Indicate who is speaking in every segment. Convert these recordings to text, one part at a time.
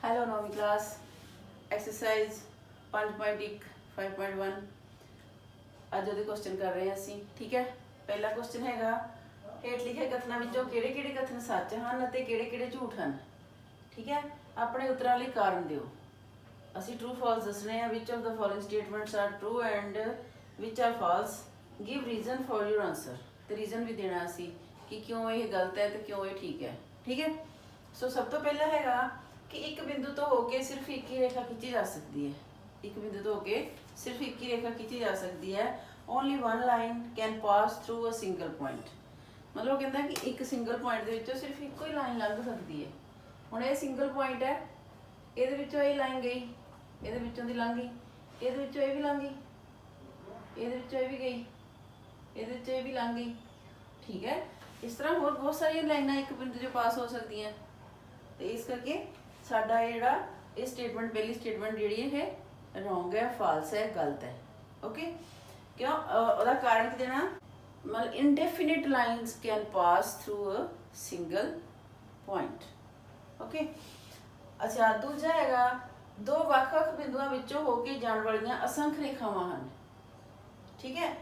Speaker 1: Hello नौवीं class exercise 5.1 5.1 ਅੱਜ ਉਹਦੇ ਕੁਐਸਚਨ ਕਰ ਰਹੇ ਹਾਂ ਅਸੀਂ। ਠੀਕ ਹੈ, ਪਹਿਲਾ ਕੁਐਸਚਨ ਹੈਗਾ ਹੇਠ ਲਿਖੇ ਕਥਨਾਂ ਵਿੱਚੋਂ ਕਿਹੜੇ-ਕਿਹੜੇ ਕਥਨ ਸੱਚ ਹਨ ਅਤੇ ਕਿਹੜੇ-ਕਿਹੜੇ ਝੂਠ ਹਨ। ਠੀਕ ਹੈ, ਆਪਣੇ ਉੱਤਰਾਂ ਲਈ ਕਾਰਨ ਦਿਓ। ਅਸੀਂ ਟਰੂ ਫਾਲਸ ਦੱਸਣੇ ਆ। Which of the following statements are true and which are false. Give reason for your answer. ਤੇ ਰੀਜ਼ਨ ਵੀ ਦੇਣਾ ਅਸੀਂ ਕਿ ਕਿਉਂ ਇਹ ਗਲਤ ਹੈ ਤੇ ਕਿਉਂ ਇਹ ਠੀਕ ਹੈ। ਠੀਕ ਹੈ, ਸੋ ਸਭ ਤੋਂ ਪਹਿਲਾਂ ਹੈਗਾ कि एक बिंदु तो होके सिर्फ एक ही रेखा खींची जा सकती है। एक बिंदु तो होके सिर्फ एक ही रेखा खींची जा सकती है। Only one line can pass through a single point. मतलब कहता है कि एक सिंगल पॉइंट दे विचों सिर्फ एक ही लाइन लंघ सकती है। हुण ये सिंगल पॉइंट है, ਇਹਦੇ ਵਿੱਚੋਂ ਇਹ ਲਾਈਨ ਗਈ, ਇਹਦੇ ਵਿੱਚੋਂ ਦੀ ਲੰਘ ਗਈ, ਇਹਦੇ ਵਿੱਚੋਂ ਇਹ ਵੀ ਲੰਘ ਗਈ, ਇਹਦੇ ਵਿੱਚੋਂ ਇਹ ਵੀ ਗਈ, ਇਹਦੇ ਵਿੱਚੋਂ ਇਹ ਵੀ ਲੰਘ ਗਈ। ਠੀਕ है, इस तरह होर बहुत सारी लाइनां एक बिंदु 'चों पास हो सकती हैं। तो इस करके साडा जिहड़ा ये स्टेटमेंट पहली स्टेटमेंट जिहड़ी है रॉन्ग है, फाल्स है, गलत है। ओके, क्यों ਉਹਦਾ कारण की देना मतलब indefinite lines can pass through a single point. Okay, अच्छा दूजा हैगा दो ਵੱਖ-ਵੱਖ ਬਿੰਦੂਆਂ ਵਿੱਚੋਂ ਹੋ ਕੇ ਜਾਣ ਵਾਲੀਆਂ ਅਸੰਖ ਰੇਖਾਵਾਂ ਹਨ। ठीक है,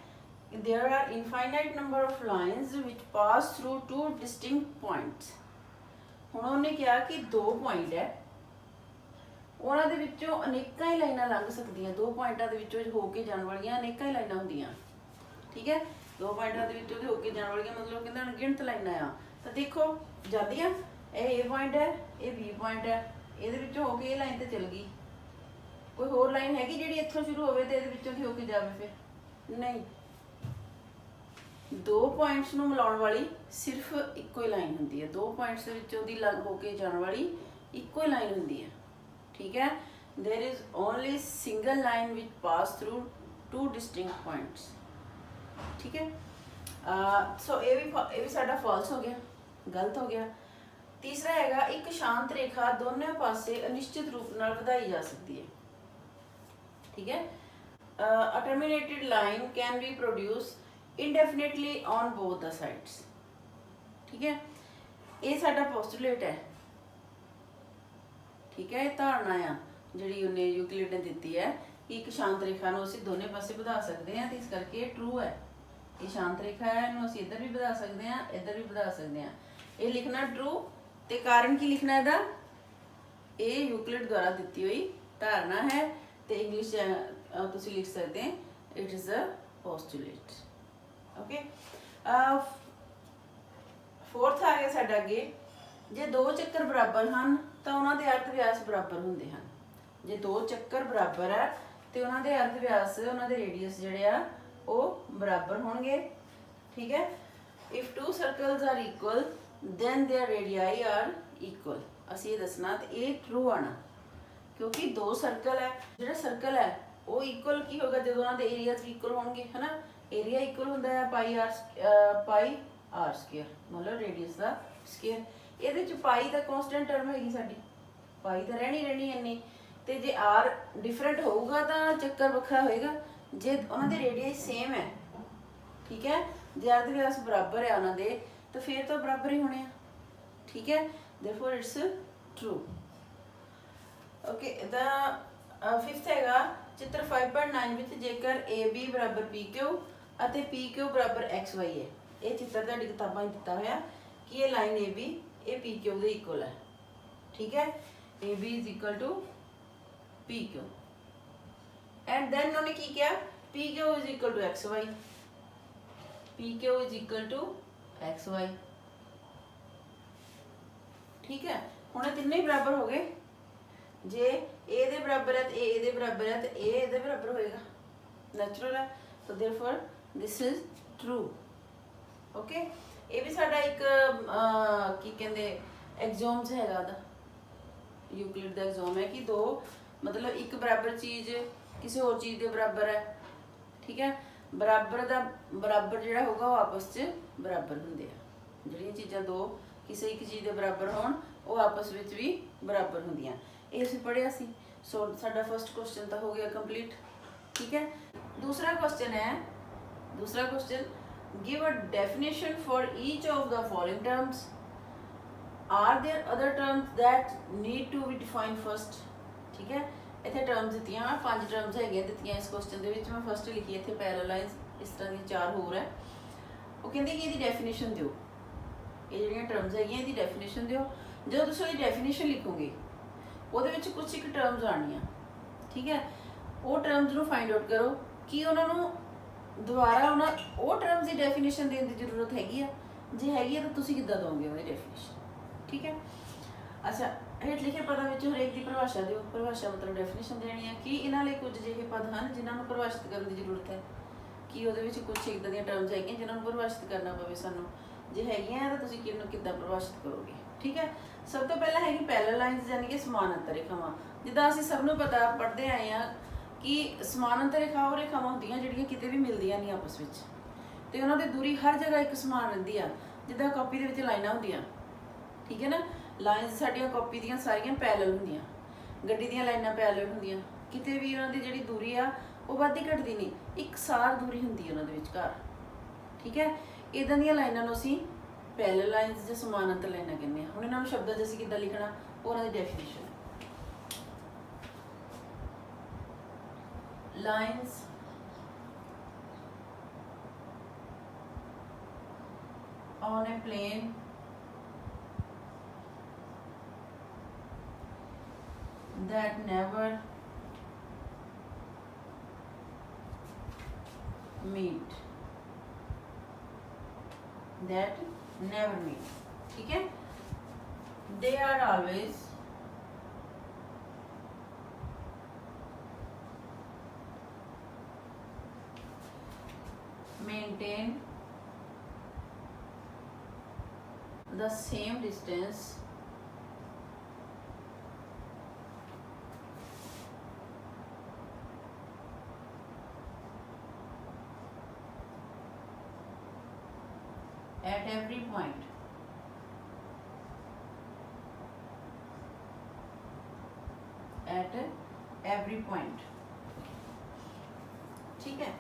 Speaker 1: there are infinite number of lines which pass through two distinct points। ਹੁਣ ਉਹਨੇ ਕਿਹਾ ਕਿ ਦੋ ਪੁਆਇੰਟ ਹੈ, ਉਹਨਾਂ ਦੇ ਵਿੱਚੋਂ ਅਨੇਕਾਂ ਹੀ ਲਾਈਨਾਂ ਲੰਘ ਸਕਦੀਆਂ। ਦੋ ਪੁਆਇੰਟਾਂ ਦੇ ਵਿੱਚੋਂ ਹੋ ਕੇ ਜਾਣ ਵਾਲੀਆਂ ਅਨੇਕਾਂ ਹੀ ਲਾਈਨਾਂ ਹੁੰਦੀਆਂ। ਠੀਕ ਹੈ, ਦੋ ਪੁਆਇੰਟਾਂ ਦੇ ਵਿੱਚੋਂ ਹੋ ਕੇ ਜਾਣ ਵਾਲੀਆਂ ਮਤਲਬ ਕਹਿੰਦਾ ਅਣਗਿਣਤ ਲਾਈਨਾਂ ਆ। ਤਾਂ ਦੇਖੋ ਜਾਂਦੀਆਂ, ਇਹ A ਪੁਆਇੰਟ ਹੈ, ਇਹ B ਪੁਆਇੰਟ ਹੈ, ਇਹਦੇ ਵਿੱਚੋਂ ਹੋ ਕੇ ਇਹ ਲਾਈਨ ਤੇ ਚਲ ਗਈ। ਕੋਈ ਹੋਰ ਲਾਈਨ ਹੈਗੀ ਜਿਹੜੀ ਇੱਥੋਂ ਸ਼ੁਰੂ ਹੋਵੇ ਤੇ ਇਹਦੇ ਵਿੱਚੋਂ ਦੀ ਹੋ ਕੇ ਜਾਵੇ? ਫਿਰ ਨਹੀਂ। दो पॉइंट्स ਨੂੰ ਮਿਲਾਉਣ ਵਾਲੀ ਸਿਰਫ ਇੱਕੋ ਹੀ ਲਾਈਨ ਹੁੰਦੀ ਹੈ। ਦੋ ਪੁਆਇੰਟਸ ਦੇ ਵਿੱਚੋਂ ਦੀ ਲੰਘ ਹੋ ਕੇ ਜਾਣ ਵਾਲੀ ਇੱਕੋ ਹੀ ਲਾਈਨ ਹੁੰਦੀ ਹੈ। ਠੀਕ ਹੈ, there is only single line which pass through two distinct points. ठीक है, सो ये भी साडा फॉल्स हो गया, गलत हो गया। तीसरा हैगा एक शांत रेखा दोनों पासे अनिश्चित रूप नाल ਵਧਾਈ जा सकती है। ठीक है, a terminated line can be produced indefinitely on both the sides। ठीक है, ये साडा पोस्टुलेट है। ठीक है, ये धारणा आ जिहड़ी उन्हें यूक्लिड ने दिती है कि एक शांत रेखा नूं असीं दोने पासे वधा सकते हैं। तो इस करके ये ट्रू है। ये शांत रेखा है, इहनूं असीं इधर भी वधा सकते हैं, इधर भी वधा सकते हैं। ये लिखना ट्रू। तो कारण की लिखना इहदा, ये यूक्लिड द्वारा दिती हुई धारणा है। तो इंग्लिश तुसीं लिख सकते हैं it is a postulate. Okay, fourth आ गया साडा अगे, जे दो चक्कर बराबर हैं तो उन्होंने अर्ध व्यास बराबर होंगे हैं। जे दो चक्कर बराबर है तो उन्होंने अर्ध व्यास उन्होंने रेडियस जोड़े आ वो बराबर होंगे। ठीक है, if two circles are equal then their radii are equal. असीं ये दसना तो ये ट्रू आना, क्योंकि दो सर्कल है, जो सर्कल है वो इक्वल की होगा जो उन्होंने एरियाज भी इक्वल होंगे, है ना। एरिया इक्वल होंदा है पाई आर स्केयर, मतलब रेडियस का स्केयर। ये पाई का कॉन्सटेंट टर्म हैगी साडी, पाई तो रहनी इन्नी। तो जे आर डिफरेंट होगा तो चक्कर वखरा होएगा। जे उन्होंने रेडियस सेम है, ठीक है, जे अर्ध व्यास बराबर है उन्होंने तो फिर तो बराबर ही होने। ठीक है, therefore it's true. Okay, the fifth हैगा चित्र 5.9 विच जेकर ए बी बराबर पी क्यू ਅਤੇ पी क्यू बराबर एक्स वाई है। ये चित्र तुहाडी किताबां दिता होया कि ये लाइन ए बी ये पी क्यू के इक्वल है। ठीक है, A B is equal to P Q and then उन्होंने की किया P Q is equal to X Y, P Q is equal to X Y. ठीक है, हुण तीनों ही बराबर हो गए। जे ए दे बराबर है तो ए दे बराबर है तो ए दे बराबर होएगा, नैचुरल है। तो therefore this is true. Okay, ये भी साडा एक की कहते एग्जाम हैगा दा यूक्लिड का एग्जाम है कि दो मतलब एक बराबर चीज़ किसी और चीज़ के बराबर है। ठीक है, बराबर का बराबर जोड़ा होगा वो आपस च बराबर होंगे। जिहड़ियां चीज़ां दो किसी एक चीज़ के बराबर होण वो आपस में भी बराबर होंदियां। ये असीं पढ़िया सी। सो साडा फर्स्ट क्वेश्चन तो हो गया कंप्लीट। ठीक है, दूसरा क्वेश्चन है, दूसरा question give a definition for each of the following terms. Are there other terms that need to be defined first. ठीक है, इतने टर्म्स दित्तियां 5 टर्म्स है दित्तियां इस क्वेश्चन दे विच। मैं फर्स्ट लिखी इतने पैरालाइज, इस तरह दी 4 होर है। वो कहते कि इसकी डेफिनेशन दो, ये जो टर्म्स है इसकी डेफिनेशन दो। जो तुम इसकी डेफिनेशन लिखोगे वो कुछ एक टर्म्स आनिया। ठीक है, वो टर्म्स को फाइंड आउट करो कि उन्होंने दोबारा वो टर्म्स की डेफिनेशन देने की जरूरत हैगी है, जे हैगी है तो तुम किद्दां दोगे वो डेफिनेशन। ठीक है, अच्छा हेठ लिखे पदों में हरेक की परिभाषा दो। परिभाषा मतलब डेफिनेशन देनी है कि इन्होंने लिए कुछ अजिहे पद हैं जिन्होंने परिभाषित करने की जरूरत है, कि वो कुछ इदा दी टर्म्स है जिन्होंने परिभाषित करना पवे सानू। जे है तो तुम किद्दां परिभाषित करोगे। ठीक है, सब तो पहला है पैरेलल लाइन्स यानी कि समानांतर रेखावां। जिद्दां असीं सबनूं पता पढ़ते आए हैं कि समानांतर रेखा वो रेखावां होंदियां जिहड़ियां किते भी मिलदियां नहीं आपस विच, ते उन्हां दी दूरी हर जगह एक समान रहिंदी आ। जिद्दां कॉपी दे विच लाइनां होंदियां, ठीक है ना, लाइन्स साडियां कॉपी दियां सारियां पैरेलल होंदियां, गड्डी दियां लाइनां पैरेलल होंदियां, किते भी उन्हां दी जिहड़ी दूरी आ वो वधदी घटदी नहीं, एक सार दूरी हुंदी है उन्हां दे विचकार। ठीक है, इदां दियां लाइनां नूं असीं पैरेलल लाइन्स जां समानांतर लाइनां कहने आ। हुण इन्हां नूं शब्दां 'च असीं किद्दां लिखना, उन्हां दी definition lines on a plane that never meet, that never meet। ठीक है, they are always maintain the same distance at every point। at every point। ठीक है,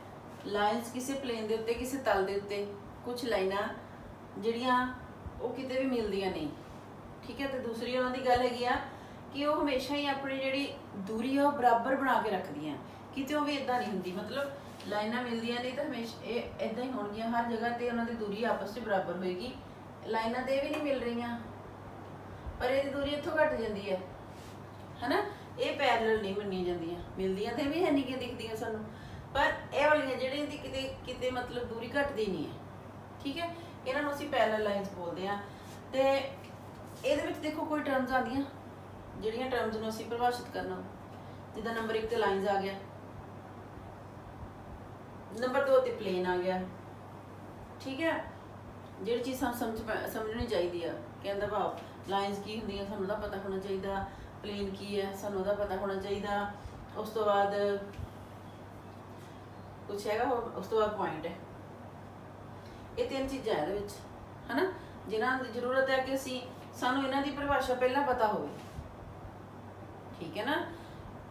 Speaker 1: लाइन्स किसी प्लेन के उत्ते किसी तल के उत्ते कुछ लाइनां जिहड़ियां वो किते भी मिलदियां नहीं। ठीक है, तो दूसरी उन्होंने गल हैगी आ कि वो हमेशा ही अपनी जिहड़ी दूरी है वो बराबर बना के रखदियां, किते भी इदां नहीं हुंदी। मतलब लाइनां मिलदियां नहीं तो हमेशा ये इदां ही होणगियां, हर जगह ते उन्हां दी दूरी आपस में बराबर होएगी। लाइनां ते भी नहीं मिल रहीआं पर ये दूरी इत्थों घट जाती है ना, ये पैरेलल नहीं मन्नियां जांदियां, मिलदियां ते भी है नहीं कि दिखदियां सानूं, पर यह वालियां जिहड़ियां दी किते किते मतलब दूरी घटदी नहीं है। ठीक है, इन्हां नूं असीं पैरेलल लाइन्स बोलदे आ। ते इहदे विच देखो कोई टर्म्स आंदियां जिहड़ियां टर्म्स नूं असीं परिभाषित करना, जिद्दां नंबर 1 ते लाइन्स आ गया, नंबर 2 ते प्लेन आ गया। ठीक है, जिहड़ी चीज़ सानूं समझनी चाहिदी आ, कहण दा भाव लाइन्स की हुंदियां सानूं दा पता होना चाहिदा, प्लेन की है सानूं दा पता होना चाहिदा। उस तो बाद कुछ हैगा, उस तो बाद पॉइंट है। ये 3 चीज़ां इहदे विच है ना, जिन्हां दी जरूरत है कि असीं सानूं इन्हां दी परिभाषा पहलां पता होवे। ठीक है ना,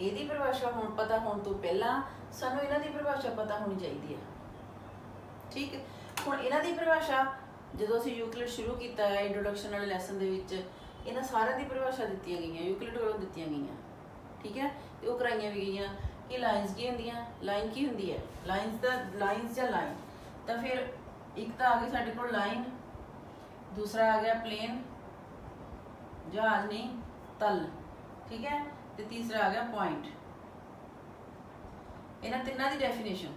Speaker 1: इहदी परिभाषा होण पता होण तो पहलां सानूं इन्हां दी परिभाषा पता होनी चाहिदी है। ठीक है, हुण इन्हां दी परिभाषा जदों असीं यूक्लिड शुरू कीता है इंट्रोडक्शन वाले लैसन दे विच, इन्हां सारिਆਂ दी परिभाषा दित्तियां गईयां, यूक्लिड कोलों दित्तियां गईयां। ठीक है, ते ओह कराईयां भी गईयां कि लाइन्स की हुंदियां, लाइन की हुंदी है, लाइन्स जां लाइन, तो फिर एक तो आ गई साडे कोल लाइन, दूसरा आ गया प्लेन, जहाज नहीं तल। ठीक है, तो तीसरा आ गया पॉइंट। इन्हां तिन्हां दी डेफिनेशन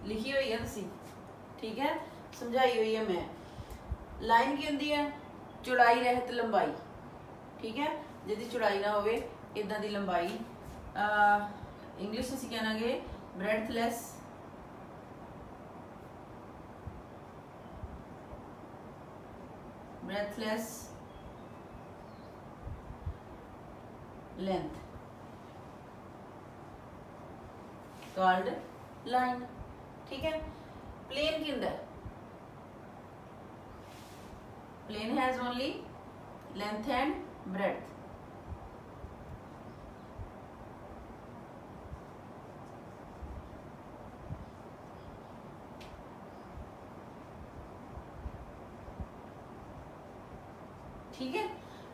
Speaker 1: लिखी हुई है तुसीं। ठीक है, समझाई हुई है मैं। लाइन की हुंदी है चौड़ाई रहत लंबाई। ठीक है, जिहदी चौड़ाई ना होवे इदां दी लंबाई, इंग्लिश असीं कहणांगे ब्रेडथलैस लेंथ कॉल्ड लाइन। ठीक है, प्लेन की हुंदा है, plane has only length and breadth. ठीक है।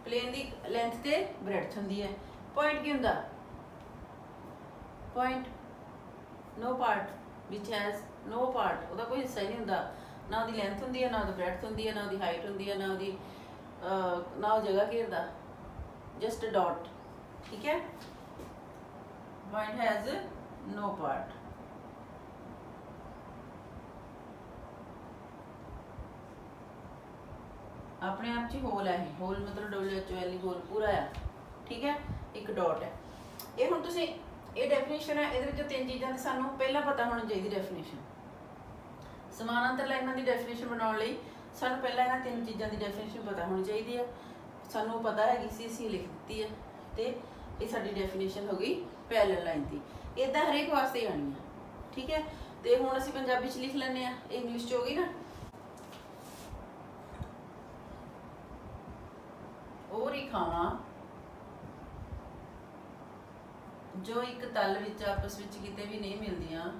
Speaker 1: प्लेन की लेंथ ते ब्रेडथ होंदी है। पॉइंट की हुंदा? Point no part which has no part, उसका कोई हिस्सा ही नहीं हुंदा, ना उसकी लेंथ होंदी है, ना उसकी ब्रेडथ होंदी है, ना उसकी हाइट होंदी है, ना उसकी ना वो जगह घेरदा, जस्ट डॉट। ठीक है। Point has no part. अपने आप च होल है, होल मतलब WHOL होल पूरा है। ठीक है। एक डॉट है। ये हुण तुसीं ये डेफिनेशन है, ये तीन चीज़ों की सानू पहला पता होनी चाहिए। डेफिनेशन समानांतर लाइनों की डेफिनेशन बनाने लई सानू पहला इन्हां तीन चीज़ों की डेफिनेशन पता होनी चाहिए है। सानू पता है कि असीं लिख दी है, तो ये साडी डेफिनेशन हो गई पैरेलल लाइन की। इदां हरेक वास्ते आनी है। ठीक है। तो हुण असीं पंजाबी च लिख लैंदे आ, इंग्लिश च हो गई ना। ਉਹ ਰੇਖਾਵਾਂ ਜੋ ਇੱਕ ਤਲ ਵਿੱਚ ਆਪਸ ਵਿੱਚ ਕਿਤੇ ਵੀ ਨਹੀਂ ਮਿਲਦੀਆਂ,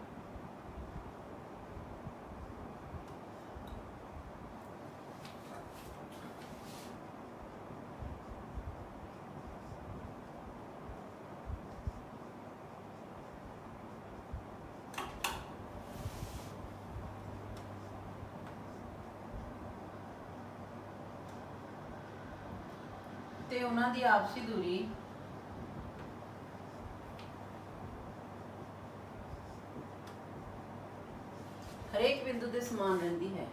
Speaker 1: ਤੇ ਉਹਨਾਂ ਦੀ ਆਪਸੀ ਦੂਰੀ ਹਰੇਕ ਬਿੰਦੂ ਤੇ ਸਮਾਨ ਰਹਿੰਦੀ ਹੈ।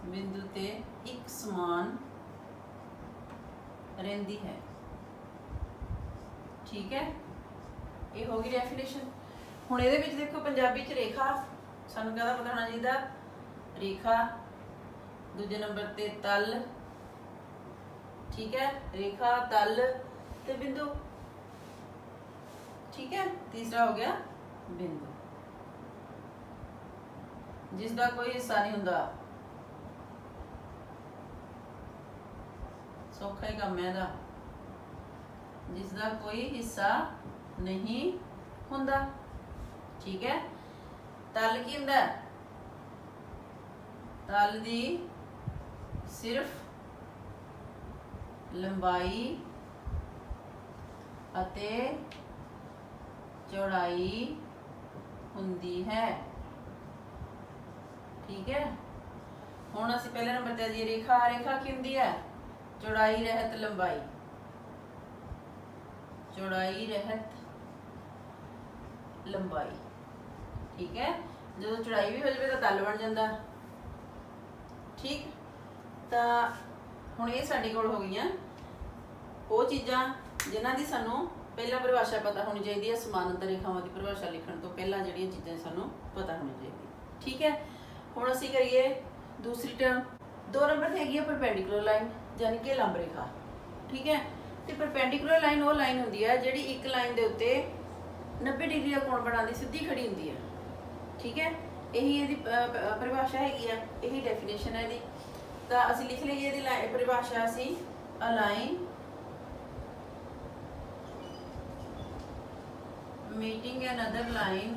Speaker 1: ਬਿੰਦੂ ਤੇ ਇੱਕ ਸਮਾਨ ਰਹਿੰਦੀ ਹੈ। ठीक है। ये होगी डेफिनेशन। हुण इहदे विच देखो पंजाबी च रेखा सानू कहदा पता होना चाहिए, रेखा, दूजे नंबर ते तल। ठीक है। रेखा, तल ते बिंदु। ठीक है। तीसरा हो गया बिंदु, जिसका कोई हिस्सा नहीं हुंदा। सौखा ही काम है इहदा, जिसका कोई हिस्सा नहीं हुंदा। ठीक है। तल की हुंदा? तल दी सिर्फ लंबाई अते चौड़ाई हुंदी है। ठीक है। हुण असीं पहले नंबर ते जी रेखा, रेखा की हुंदी है? चौड़ाई रहत लंबाई, चौड़ाई रहत लंबाई। ठीक है। जो चौड़ाई भी हो जाए तो तल बन जाता। ठीक। तो हुण ये साडे कोल हो गई वो चीज़ां जिन्हां दी सानू पहला परिभाषा पता होनी चाहिए है। समानांतर रेखावां की परिभाषा लिखण तो पहला जिहड़ियां चीज़ां सानू पता होनी चाहिए। ठीक है। हुण असीं करिए दूसरी टर्म। 2 नंबर ते हैगी है परपेंडिकुलर लाइन, यानी कि लंब रेखा। ठीक है। तो परपेंडिकुलर लाइन वो लाइन होंदी है जिहड़ी एक लाइन के उत्ते 90 डिग्री का कोण बनाती सीधी खड़ी होंदी है। ठीक है। यही इहदी परिभाषा हैगी है, यही डेफिनेशन है इहदी। तो असीं लिख लईए इहदी परिभाषा असीं align meeting another line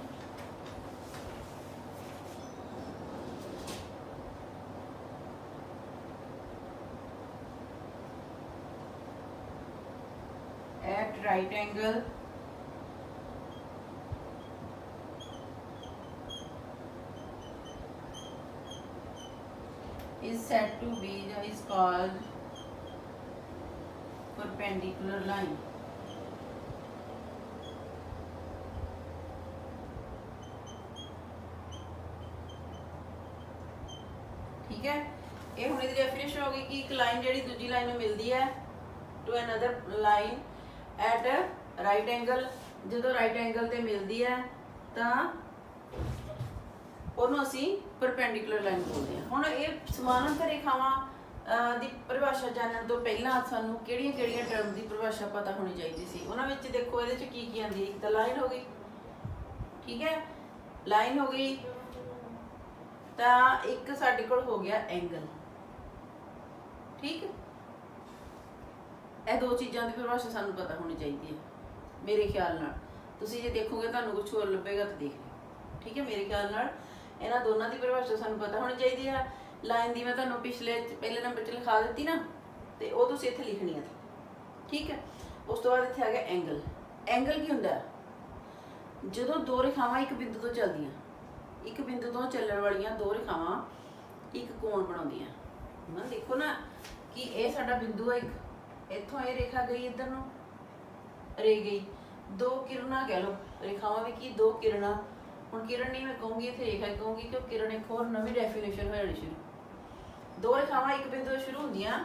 Speaker 1: at right angle is said to be is called perpendicular line. ठीक है। ये हुण इहदी डेफिनेशन हो गई कि एक लाइन जिहड़ी दूजी लाइन में मिलती है to another line at right angle. जो राइट एंगल ते मिलती है तो ਉਹਨੂੰ ਅਸੀਂ परपेंडिकुलर लाइन बोलते हैं। ਹੁਣ ਇਹ ਸਮਾਨਾਂਤਰ ਰੇਖਾਵਾਂ ਦੀ परिभाषा जानने तो पहला ਸਾਨੂੰ ਕਿਹੜੀਆਂ टर्म की परिभाषा पता होनी चाहिए सी। ਉਹਨਾਂ ਵਿੱਚ देखो ਇਹਦੇ ਚ ਕੀ आती है। एक तो लाइन हो गई। ठीक है। लाइन हो गई तो एक साडे कोल हो गया एंगल। ठीक। ਇਹ दो चीज़ों की परिभाषा ਸਾਨੂੰ पता होनी चाहिए है मेरे ख्याल नाल। तुसीं जे देखोगे तुहानूं कुछ होर लभेगा तो देख लिओ। ठीक है। मेरे ख्याल नाल ਇਹਨਾਂ ਦੋਨਾਂ ਦੀ ਪਰਿਭਾਸ਼ਾ ਸਾਨੂੰ ਪਤਾ ਹੋਣੀ ਚਾਹੀਦੀ ਆ। ਲਾਈਨ ਦੀ ਮੈਂ ਤੁਹਾਨੂੰ ਪਿਛਲੇ ਪਹਿਲੇ ਨੰਬਰ 'ਚ ਲਿਖਾ ਦਿੱਤੀ ਨਾ, ਤੇ ਉਹ ਤੁਸੀਂ ਇੱਥੇ ਲਿਖਣੀ ਹੈ, ਠੀਕ ਹੈ। ਉਸ ਤੋਂ ਬਾਅਦ ਇੱਥੇ ਆ ਗਿਆ ਐਂਗਲ। ਐਂਗਲ ਕੀ ਹੁੰਦਾ? ਜਦੋਂ ਦੋ ਰੇਖਾਵਾਂ ਇੱਕ ਬਿੰਦੂ ਤੋਂ ਚੱਲਦੀਆਂ, ਇੱਕ ਬਿੰਦੂ ਤੋਂ ਚੱਲਣ ਵਾਲੀਆਂ ਦੋ ਰੇਖਾਵਾਂ ਇੱਕ ਕੋਣ ਬਣਾਉਂਦੀਆਂ। ਨਾ ਦੇਖੋ ਨਾ ਕਿ ਇਹ ਸਾਡਾ ਬਿੰਦੂ ਹੈ ਇੱਕ, ਇੱਥੋਂ ਇਹ ਰੇਖਾ ਗਈ ਇੱਧਰ ਨੂੰ, ਰੇ ਗਈ, ਦੋ ਕਿਰਨਾਂ ਕਹਿ ਲਓ, ਰੇਖਾਵਾਂ ਵੀ ਕੀ ਦੋ ਕਿਰਨਾਂ। ਹੁਣ ਕਿਰਨ ਨਹੀਂ ਮੈਂ ਕਹੂੰਗੀ, ਇੱਥੇ ਰੇਖਾ ਕਹੂੰਗੀ, ਕਿਉਂ ਕਿਰਨ ਇੱਕ ਹੋਰ ਨਵੀਂ ਡੈਫੀਨੇਸ਼ਨ ਹੋ ਜਾਣੀ ਸ਼ੁਰੂ। ਦੋ ਰੇਖਾਵਾਂ ਇੱਕ ਬਿੰਦੂ ਤੋਂ ਸ਼ੁਰੂ ਹੁੰਦੀਆਂ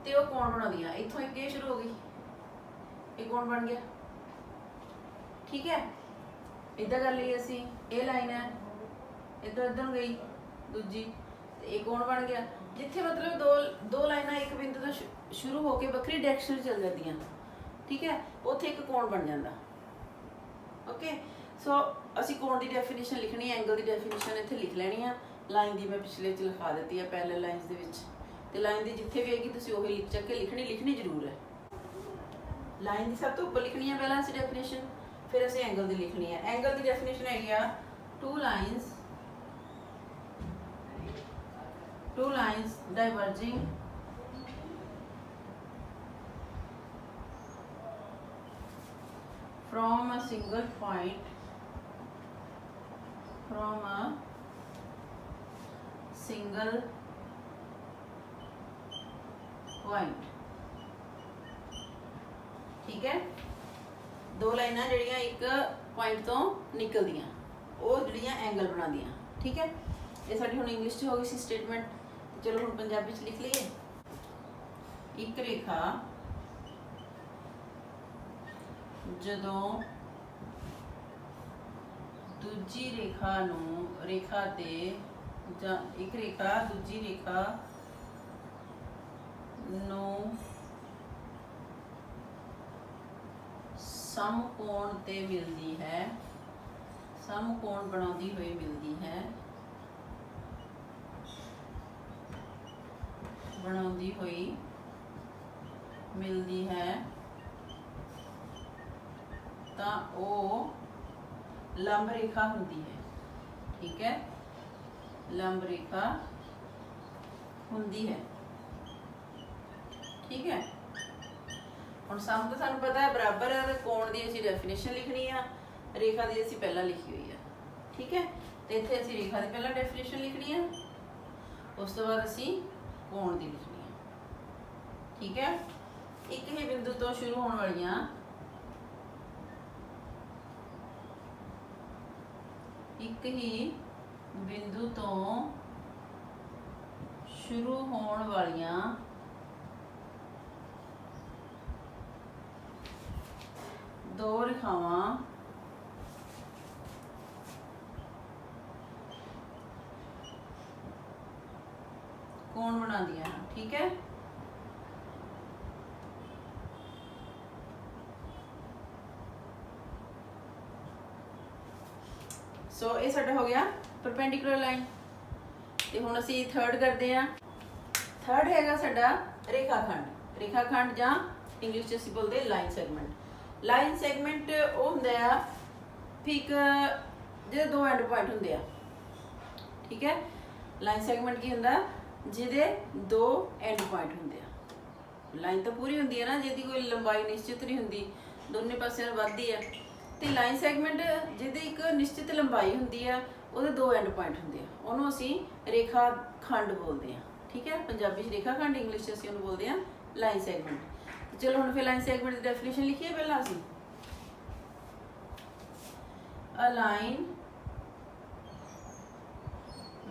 Speaker 1: ਤੇ ਉਹ ਕੋਣ ਬਣਾਉਂਦੀਆਂ। ਇੱਥੋਂ ਇੱਕ ਇਹ ਸ਼ੁਰੂ ਹੋ ਗਈ, ਇਹ ਕੋਣ ਬਣ ਗਿਆ, ਠੀਕ ਹੈ। ਇੱਦਾਂ ਕਰ ਲਈ ਅਸੀਂ, ਇਹ ਲਾਈਨ ਹੈ ਇੱਧਰ ਇੱਧਰ ਗਈ ਦੂਜੀ, ਤੇ ਇਹ ਕੋਣ ਬਣ ਗਿਆ। ਜਿੱਥੇ ਮਤਲਬ ਦੋ ਲਾਈਨਾਂ ਇੱਕ ਬਿੰਦੂ ਤੋਂ ਸ਼ੁਰੂ ਹੋ ਕੇ ਵੱਖਰੀ ਡਾਇਰੈਕਸ਼ਨ ਚੱਲ ਜਾਂਦੀਆਂ, ਠੀਕ ਹੈ, ਉੱਥੇ ਇੱਕ ਕੋਣ ਬਣ ਜਾਂਦਾ। ਓਕੇ, ਸੋ ਅਸੀਂ ਕੋਣ ਦੀ ਡੈਫੀਨੇਸ਼ਨ ਲਿਖਣੀ ਹੈ, ਐਂਗਲ ਦੀ ਡੈਫੀਨੇਸ਼ਨ ਇੱਥੇ ਲਿਖ ਲੈਣੀ ਆ। ਲਾਈਨ ਦੀ ਮੈਂ ਪਿਛਲੇ 'ਚ ਲਿਖਾ ਦਿੱਤੀ ਹੈ ਪੈਰਲਲ ਲਾਈਨਸ ਦੇ ਵਿੱਚ, ਤੇ ਲਾਈਨ ਦੀ ਜਿੱਥੇ ਵੀ ਆਏਗੀ ਤੁਸੀਂ ਉਹੀ ਲਿਖ ਚੱਕ ਕੇ ਲਿਖਣੀ ਜ਼ਰੂਰ ਹੈ। ਲਾਈਨ ਦੀ ਸਭ ਤੋਂ ਉੱਪਰ ਲਿਖਣੀ ਹੈ ਪਹਿਲਾਂ ਅਸੀਂ ਡੈਫੀਨੇਸ਼ਨ, ਫਿਰ ਅਸੀਂ ਐਂਗਲ ਦੀ ਲਿਖਣੀ ਹੈ। ਐਂਗਲ ਦੀ ਡੈਫੀਨੇਸ਼ਨ ਹੈਗੀ ਆ two lines diverging from a single point ठीक है। दो लाइनां जिहड़ियां एक पॉइंट तो निकलदियां ਉਹ ਜਿਹੜੀਆਂ ਐਂਗਲ ਬਣਾਉਂਦੀਆਂ, ठीक है। ਇਹ ਸਾਡੀ ਹੁਣ ਇੰਗਲਿਸ਼ 'ਚ ਹੋ ਗਈ ਸੀ ਸਟੇਟਮੈਂਟ। ਚਲੋ ਹੁਣ ਪੰਜਾਬੀ 'ਚ ਲਿਖ ਲਈਏ। ਇੱਕ ਰੇਖਾ ਜਦੋਂ ਦੂਜੀ ਰੇਖਾ ਨੂੰ ਰੇਖਾ ਤੇ ਜਾਂ ਇੱਕ ਰੇਖਾ ਦੂਜੀ ਰੇਖਾ ਨੂੰ ਸਮਕੋਣ ਤੇ ਮਿਲਦੀ ਹੈ, ਸਮਕੋਣ ਬਣਾਉਂਦੀ ਹੋਈ ਮਿਲਦੀ ਹੈ, ਬਣਾਉਂਦੀ ਹੋਈ ਮਿਲਦੀ ਹੈ, ਤਾਂ ਉਹ ਲੰਬ ਰੇਖਾ ਹੁੰਦੀ ਹੈ, ਠੀਕ ਹੈ। ਲੰਬ ਰੇਖਾ ਹੁੰਦੀ ਹੈ, ਠੀਕ ਹੈ। ਹੁਣ ਸਮ ਤਾਂ ਸਾਨੂੰ ਪਤਾ ਹੈ ਬਰਾਬਰ ਹੈ, ਤੇ ਕੋਣ ਦੀ ਅਸੀਂ ਡੈਫੀਨੇਸ਼ਨ ਲਿਖਣੀ ਆ, ਰੇਖਾ ਦੀ ਅਸੀਂ ਪਹਿਲਾਂ ਲਿਖੀ ਹੋਈ ਆ, ਠੀਕ ਹੈ। ਤੇ ਇੱਥੇ ਅਸੀਂ ਰੇਖਾ ਦੀ ਪਹਿਲਾਂ ਡੈਫੀਨੇਸ਼ਨ ਲਿਖਣੀ ਆ, ਉਸ ਤੋਂ ਬਾਅਦ ਅਸੀਂ ਕੋਣ ਦੀ ਲਿਖਣੀ ਆ, ਠੀਕ ਹੈ। ਇੱਕ ਹੀ ਬਿੰਦੂ ਤੋਂ ਸ਼ੁਰੂ ਹੋਣ ਵਾਲੀਆਂ ਇੱਕ ਹੀ ਬਿੰਦੂ ਤੋਂ ਸ਼ੁਰੂ ਹੋਣ ਵਾਲੀਆਂ ਦੋ ਰੇਖਾਵਾਂ ਕੋਣ ਬਣਾਉਂਦੀਆਂ ਹਨ, ਠੀਕ ਹੈ। ਸੋ ਇਹ ਸਾਡਾ ਹੋ ਗਿਆ ਪਰਪੈਂਡੀਕੂਲਰ ਲਾਈਨ। ਤੇ ਹੁਣ ਅਸੀਂ ਥਰਡ ਕਰਦੇ ਹਾਂ। ਥਰਡ ਹੈਗਾ ਸਾਡਾ ਰੇਖਾਖੰਡ। ਰੇਖਾਖੰਡ ਜਾਂ ਇੰਗਲਿਸ਼ 'ਚ ਅਸੀਂ ਬੋਲਦੇ ਲਾਈਨ ਸੈਗਮੈਂਟ। ਲਾਈਨ ਸੈਗਮੈਂਟ ਉਹ ਹੁੰਦਾ ਆ ਠੀਕ ਜਿਹਦੇ ਦੋ ਐਂਡ ਪੁਆਇੰਟ ਹੁੰਦੇ ਆ, ਠੀਕ ਹੈ। ਲਾਈਨ ਸੈਗਮੈਂਟ ਕੀ ਹੁੰਦਾ? ਜਿਹਦੇ ਦੋ ਐਂਡ ਪੁਆਇੰਟ ਹੁੰਦੇ ਆ। ਲਾਈਨ ਤਾਂ ਪੂਰੀ ਹੁੰਦੀ ਹੈ ਨਾ, ਜਿਹਦੀ ਕੋਈ ਲੰਬਾਈ ਨਿਸ਼ਚਿਤ ਨਹੀਂ ਹੁੰਦੀ, ਦੋਨੇ ਪਾਸਿਆਂ ਨਾਲ ਵੱਧਦੀ ਹੈ। ਤੇ ਲਾਈਨ ਸੈਗਮੈਂਟ ਜਿਹਦੀ ਇੱਕ ਨਿਸ਼ਚਿਤ ਲੰਬਾਈ ਹੁੰਦੀ ਆ, ਉਹਦੇ ਦੋ ਐਂਡ ਪੁਆਇੰਟ ਹੁੰਦੇ ਆ, ਉਹਨੂੰ ਅਸੀਂ ਰੇਖਾ ਖੰਡ ਬੋਲਦੇ ਆ, ਠੀਕ ਹੈ। ਪੰਜਾਬੀ 'ਚ ਰੇਖਾ ਖੰਡ, ਇੰਗਲਿਸ਼ 'ਚ ਅਸੀਂ ਉਹਨੂੰ ਬੋਲਦੇ ਆ ਲਾਈਨ ਸੈਗਮੈਂਟ। ਚਲੋ ਹੁਣ ਫਿਰ ਲਾਈਨ ਸੈਗਮੈਂਟ ਦੀ ਡੈਫੀਨੇਸ਼ਨ ਲਿਖੀਏ ਪਹਿਲਾਂ ਅਸੀਂ। A line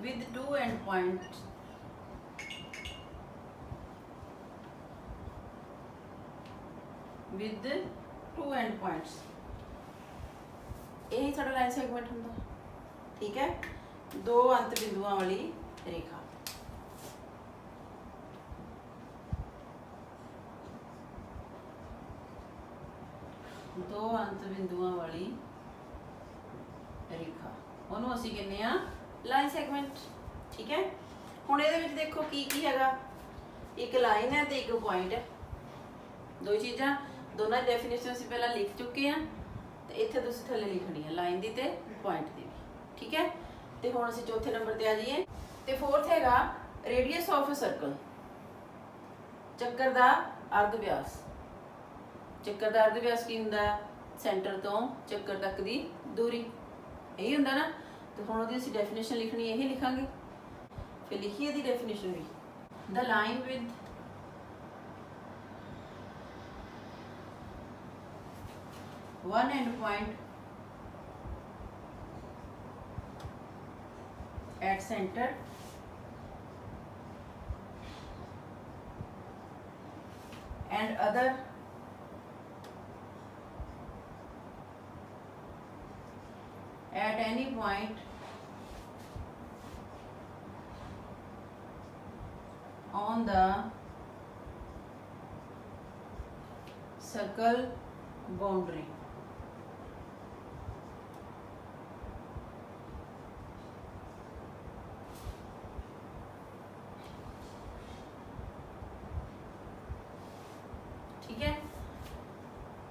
Speaker 1: with two end points with two end points, ਇਹ ਸਾਡਾ ਲਾਈਨ ਸੈਗਮੈਂਟ ਹੁੰਦਾ, ਠੀਕ ਹੈ। ਦੋ ਅੰਤ ਬਿੰਦੂਆਂ ਵਾਲੀ ਰੇਖਾ। ਦੋ ਅੰਤ ਬਿੰਦੂਆਂ ਵਾਲੀ ਰੇਖਾ, ਉਹਨੂੰ ਅਸੀਂ ਕਹਿੰਦੇ ਆ ਲਾਈਨ ਸੈਗਮੈਂਟ, ਠੀਕ ਹੈ। ਹੁਣ ਇਹਦੇ ਵਿੱਚ ਦੇਖੋ ਕੀ ਕੀ ਹੈਗਾ, ਇੱਕ ਲਾਈਨ ਹੈ ਤੇ ਇੱਕ ਪੁਆਇੰਟ ਹੈ, ਦੋ ਚੀਜ਼ਾਂ। ਦੋਨਾਂ ਦੀ ਡੈਫੀਨੇਸ਼ਨ ਅਸੀਂ ਪਹਿਲਾਂ ਲਿਖ ਚੁੱਕੇ ਹਾਂ, ਤੇ ਇੱਥੇ ਤੁਸੀਂ ਥੱਲੇ ਲਿਖਣੀ ਹੈ ਲਾਈਨ ਦੀ ਤੇ ਪੁਆਇੰਟ ਦੀ ਵੀ, ਠੀਕ ਹੈ। ਤੇ ਹੁਣ ਅਸੀਂ ਚੌਥੇ ਨੰਬਰ ਤੇ ਆ ਜਾਈਏ ਤੇ फोर्थ हैगा रेडियस ऑफ अ सर्कल, ਚੱਕਰ ਦਾ ਅਰਧ ਵਿਆਸ। ਚੱਕਰ ਦਾ ਅਰਧ ਵਿਆਸ ਕੀ ਹੁੰਦਾ? ਸੈਂਟਰ ਤੋਂ ਚੱਕਰ ਤੱਕ ਦੀ ਦੂਰੀ, ਇਹੀ ਹੁੰਦਾ ਨਾ। ਤੇ ਹੁਣ ਉਹਦੀ ਅਸੀਂ ਡੈਫੀਨੇਸ਼ਨ ਲਿਖਣੀ ਇਹੀ ਲਿਖਾਂਗੇ। ਫਿਰ ਲਿਖੀਏ ਦੀ ਡੈਫੀਨੇਸ਼ਨ ਵੀ, the line with one end point at center and other at any point on the circle boundary। ठीक है,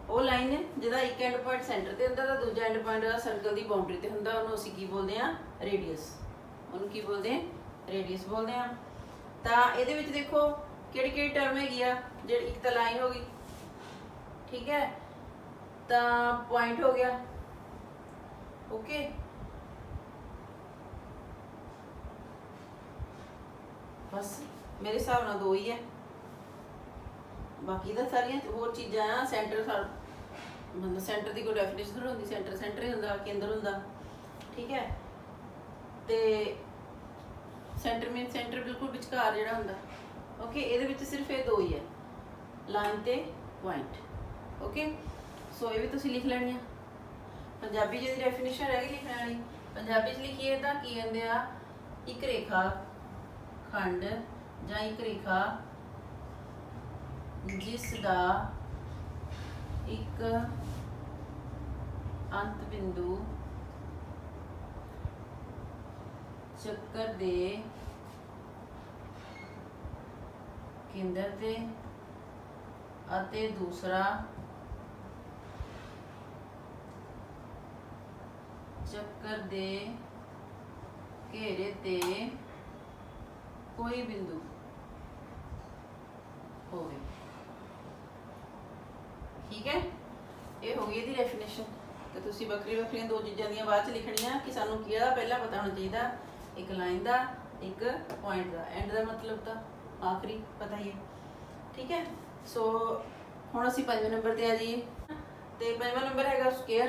Speaker 1: वो लाइन है जिहदा एक एंड पॉइंट सेंटर ते हुंदा, दूजा एंड पॉइंट सर्कल की बाउंड्री ते हुंदा, उहनूं असीं की बोलदे आ? रेडियस। उहनूं की बोलदे? रेडियस बोलदे आ। तां इहदे विच देखो किहड़ी किहड़ी टर्म हैगी आ, जिहड़ी एक तां लाइन हो गई, ठीक है, तां पॉइंट हो गया, ओके, बस मेरे हिसाब नाल दो ही है, बाकी तो सारिया होर चीज़ां आ। सेंटर मतलब सेंटर की कोई डेफिनेशन थोड़ी होंदी, सेंटर सेंटर ही होंदा, केंद्र होंदा, ठीक है। तो सेंटर मीन सेंटर बिल्कुल विचकार जिहड़ा होंदा, ओके। इहदे विच सिर्फ ये दो ही है, लाइन ते पॉइंट, ओके। सो ये भी तुसीं लिख लैणी आ। पंजाबी जी दी डेफिनेशन रह गई लिखण वाली, पंजाबी च लिखीए तां की कहंदे आ? एक रेखा खंड जां एक रेखा जिस दा एक अंत बिंदु चक्कर दे केंद्र ते अते दूसरा चक्कर दे घेरे ते कोई बिंदु होवे, ठीक है। ये हो गई इसकी डेफिनेशन। तो तुसीं वक्री वक्रियां दो चीज़ां दियां बाद च लिखणियां कि सानूं किहड़ा पहला पता होना चाहिए, एक लाइन का एक पॉइंट का, एंड का मतलब तो आखिरी पता ही है, ठीक है। सो हुण असीं पंजवें नंबर ते आ जाइए। तो पंजवां नंबर हैगा स्केयर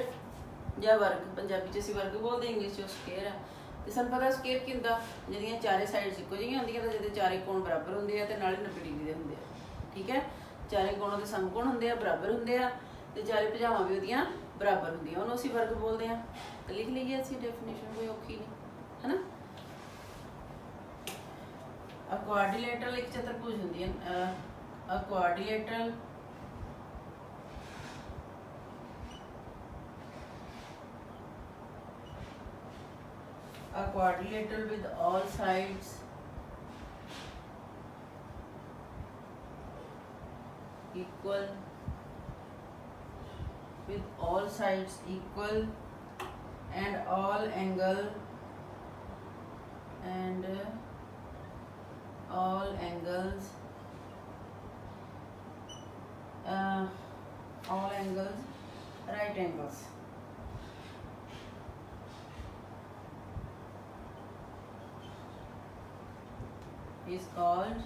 Speaker 1: या वर्ग, पंजाबी च असीं वर्ग बोलते, इंग्लिश च स्केयर आ। तो सानूं पता स्केयर की हुंदा, जिहदियां चारे साइड्स इक्को जिहियां हुंदियां, ते जिहदे चारे कोण बराबर हुंदे आ, ते नाले 90 डिग्री दे हुंदे आ, ठीक है। चारे कोणों दे समकोण हुंदे आ, बराबर हुंदे आ, ते चारे भुजावां भी उहदियां बराबर हुंदियां, उहनूं असीं वर्ग बोलदे आ। तो लिख लईए असीं डेफिनेशन, कोई औखी नहीं है ना। अ क्वाड्रिलेटरल एक चतुर्भुज हुंदी है, अ quadrilateral a quadrilateral with all sides equal, with all sides equal and all angle and all angles right angles, is called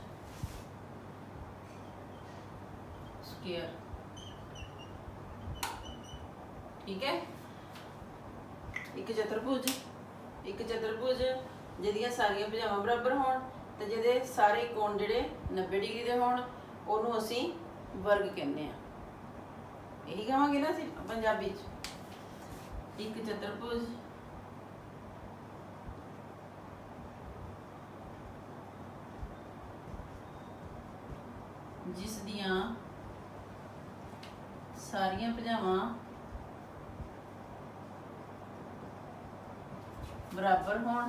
Speaker 1: square, ठीक है। एक चतुर्भुज जिहदियां सारियां भुजावां बराबर होण ते जिहदे सारे कोण जिहड़े 90 डिग्री दे होण, ਉਹਨੂੰ ਅਸੀਂ वर्ग कहने आ। यही कहांगे ना ਅਸੀਂ पंजाबी च। एक चतुर्भुज जिस दियां सारियां भुजावां बराबर होण,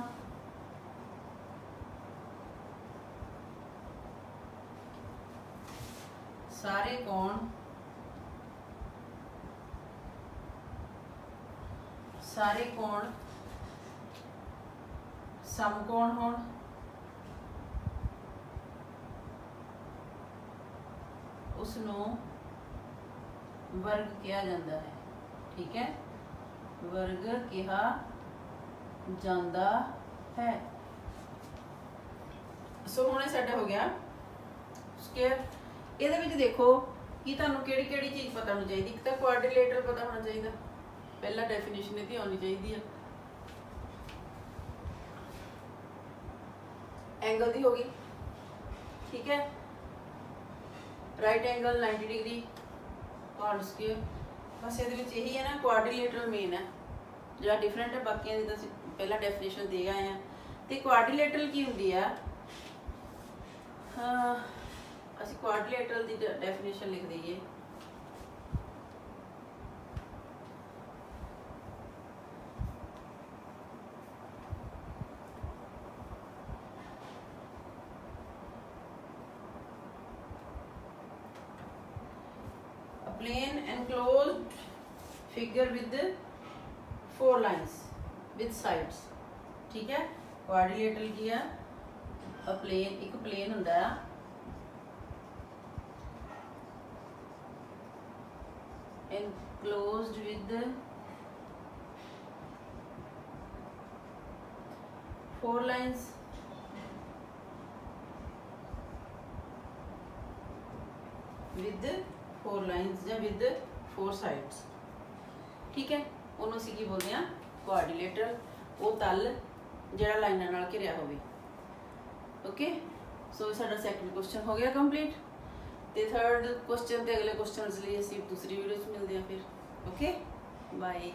Speaker 1: सारे कोण ਸਮਕੋਣ ਹੋਣ ਉਸ ਨੂੰ ਵਰਗ ਕਿਹਾ ਜਾਂਦਾ ਹੈ। ਠੀਕ ਹੈ, ਵਰਗ ਕਿਹਾ ਜਾਂਦਾ ਹੈ। ਸੋ ਹੁਣ ਇਹ ਸਾਡਾ ਹੋ ਗਿਆ ਸਕੁਅਰ। ਇਹਦੇ ਵਿੱਚ ਦੇਖੋ ਕਿ ਤੁਹਾਨੂੰ ਕਿਹੜੀ ਕਿਹੜੀ ਚੀਜ਼ ਪਤਾ ਹੋਣੀ ਚਾਹੀਦੀ। ਇੱਕ ਤਾਂ ਕੁਆਡਰੀਲੇਟਰਲ ਪਤਾ ਹੋਣਾ ਚਾਹੀਦਾ, ਪਹਿਲਾ ਡੈਫੀਨੇਸ਼ਨ ਇਹਦੀ ਆਉਣੀ ਚਾਹੀਦੀ ਆ। एंगल दी होगी, ठीक है, right angle 90 degree called square. बस ये यही है ना, क्वाड्रिलेटरल मेन है, जो डिफरेंट है बाकी तो पहला डेफिनेशन दे गए हैं। तो क्वाड्रिलेटरल की होंगी है, असी क्वाड्रिलेटरल की डेफिनेशन लिख दईए। Plane enclosed figure with 4 lines with sides. ठीक है, क्वाड्रिलेटरल की है प्लेन, एक प्लेन होंदा है enclosed with 4 lines with 4 lines या विद 4 साइड्स। ठीक है, उन्होंने असीं की बोलते हैं क्वाड्रिलेटरल, वो तल जिहड़ा लाइनां नाल घिरिया होवे। ओके, सो साडा सैकंड क्वेश्चन हो गया कंप्लीट। ते थर्ड क्वेश्चन ते अगले क्वेश्चन लिए असीं दूसरी वीडियो च मिलते हैं फिर। Okay, bye.